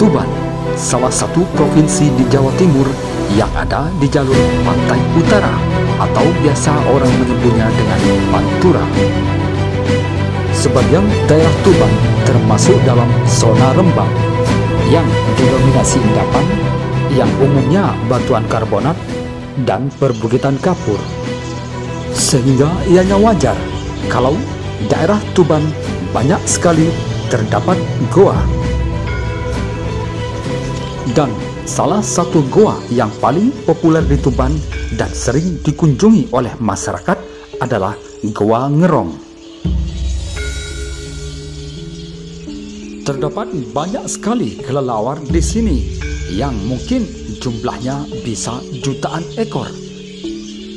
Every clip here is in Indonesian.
Tuban, salah satu provinsi di Jawa Timur yang ada di jalur pantai utara atau biasa orang menyebutnya dengan Pantura. Sebagian daerah Tuban termasuk dalam zona Rembang yang didominasi endapan yang umumnya batuan karbonat dan perbukitan kapur, sehingga ianya wajar kalau daerah Tuban banyak sekali terdapat goa. Dan salah satu goa yang paling populer di Tuban dan sering dikunjungi oleh masyarakat adalah Goa Ngerong. Terdapat banyak sekali kelelawar di sini yang mungkin jumlahnya bisa jutaan ekor.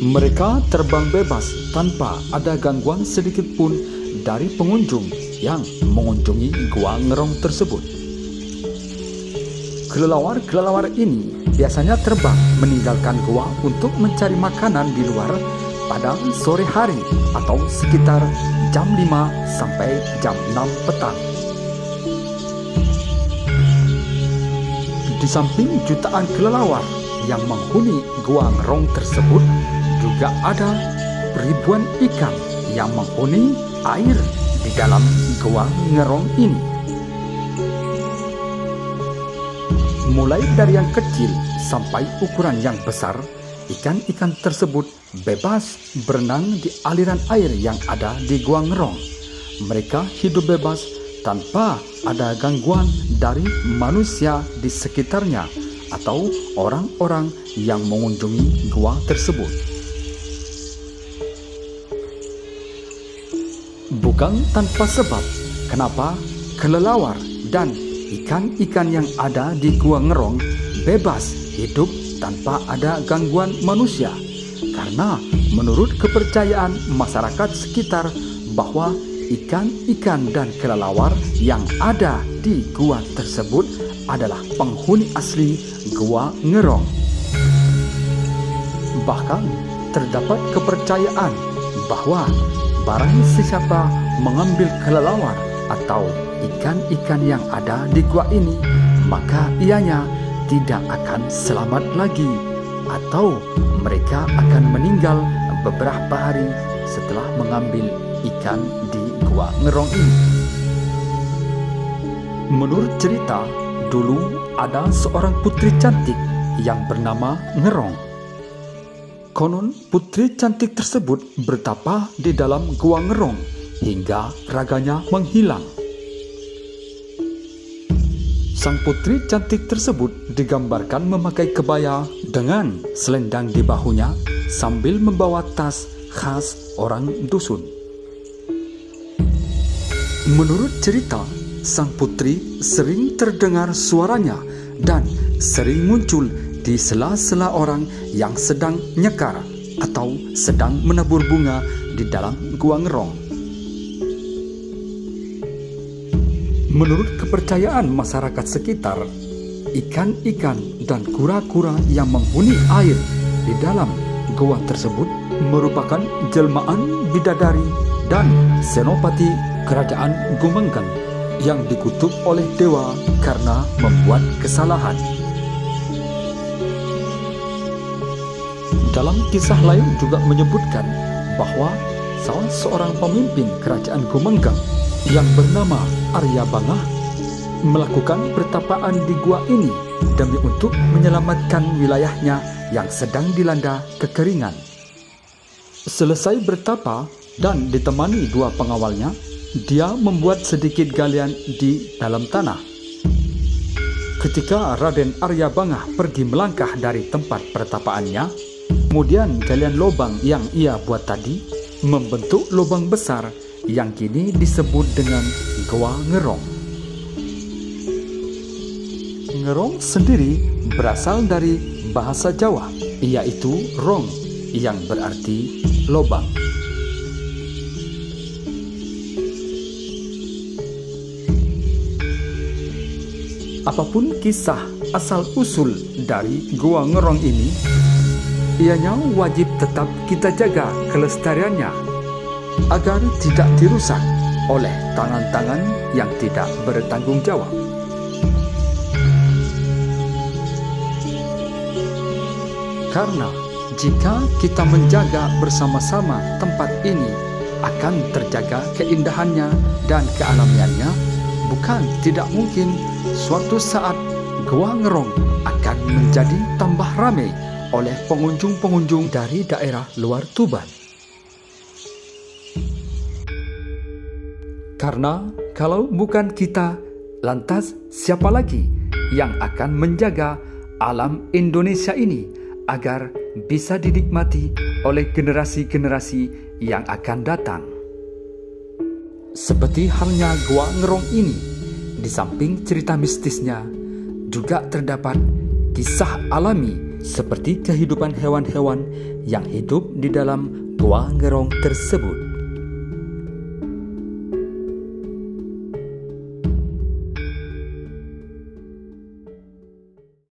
Mereka terbang bebas tanpa ada gangguan sedikit pun dari pengunjung yang mengunjungi Goa Ngerong tersebut. Kelelawar-kelelawar ini biasanya terbang meninggalkan goa untuk mencari makanan di luar pada sore hari atau sekitar jam 5 sampai jam 6 petang. Di samping jutaan kelelawar yang menghuni Goa Ngerong tersebut, juga ada ribuan ikan yang menghuni air di dalam Goa Ngerong ini. Mulai dari yang kecil sampai ukuran yang besar, ikan-ikan tersebut bebas berenang di aliran air yang ada di Goa Ngerong. Mereka hidup bebas tanpa ada gangguan dari manusia di sekitarnya atau orang-orang yang mengunjungi gua tersebut. Bukan tanpa sebab kenapa kelelawar dan ikan-ikan yang ada di Goa Ngerong bebas hidup tanpa ada gangguan manusia, karena menurut kepercayaan masyarakat sekitar bahwa ikan-ikan dan kelelawar yang ada di gua tersebut adalah penghuni asli Goa Ngerong. Bahkan terdapat kepercayaan bahwa barang siapa mengambil kelelawar atau ikan-ikan yang ada di gua ini, maka ianya tidak akan selamat lagi, atau mereka akan meninggal beberapa hari setelah mengambil ikan di Goa Ngerong ini. Menurut cerita, dulu ada seorang putri cantik yang bernama Ngerong. Konon putri cantik tersebut bertapa di dalam Goa Ngerong hingga raganya menghilang. Sang putri cantik tersebut digambarkan memakai kebaya dengan selendang di bahunya sambil membawa tas khas orang dusun. Menurut cerita, sang putri sering terdengar suaranya dan sering muncul di sela-sela orang yang sedang nyekar atau sedang menabur bunga di dalam Goa Ngerong. Menurut kepercayaan masyarakat sekitar, ikan-ikan dan kura-kura yang menghuni air di dalam goa tersebut merupakan jelmaan bidadari dan senopati kerajaan Gumenggang yang dikutuk oleh dewa karena membuat kesalahan. Dalam kisah lain juga menyebutkan bahwa salah seorang pemimpin kerajaan Gumenggang yang bernama Arya Bangah melakukan pertapaan di gua ini demi untuk menyelamatkan wilayahnya yang sedang dilanda kekeringan. Selesai bertapa dan ditemani dua pengawalnya, dia membuat sedikit galian di dalam tanah. Ketika Raden Arya Bangah pergi melangkah dari tempat pertapaannya, kemudian galian lubang yang ia buat tadi membentuk lubang besar yang kini disebut dengan Goa Ngerong. Ngerong sendiri berasal dari bahasa Jawa, yaitu rong, yang berarti lubang. Apapun kisah asal-usul dari Goa Ngerong ini, ianya wajib tetap kita jaga kelestariannya agar tidak dirusak oleh tangan-tangan yang tidak bertanggung jawab. Karena jika kita menjaga bersama-sama tempat ini, akan terjaga keindahannya dan kealamiannya. Bukan tidak mungkin suatu saat Gua Ngerong akan menjadi tambah ramai oleh pengunjung-pengunjung dari daerah luar Tuban. Karena kalau bukan kita, lantas siapa lagi yang akan menjaga alam Indonesia ini agar bisa dinikmati oleh generasi-generasi yang akan datang? Seperti halnya Gua Ngerong ini, di samping cerita mistisnya, juga terdapat kisah alami seperti kehidupan hewan-hewan yang hidup di dalam Gua Ngerong tersebut.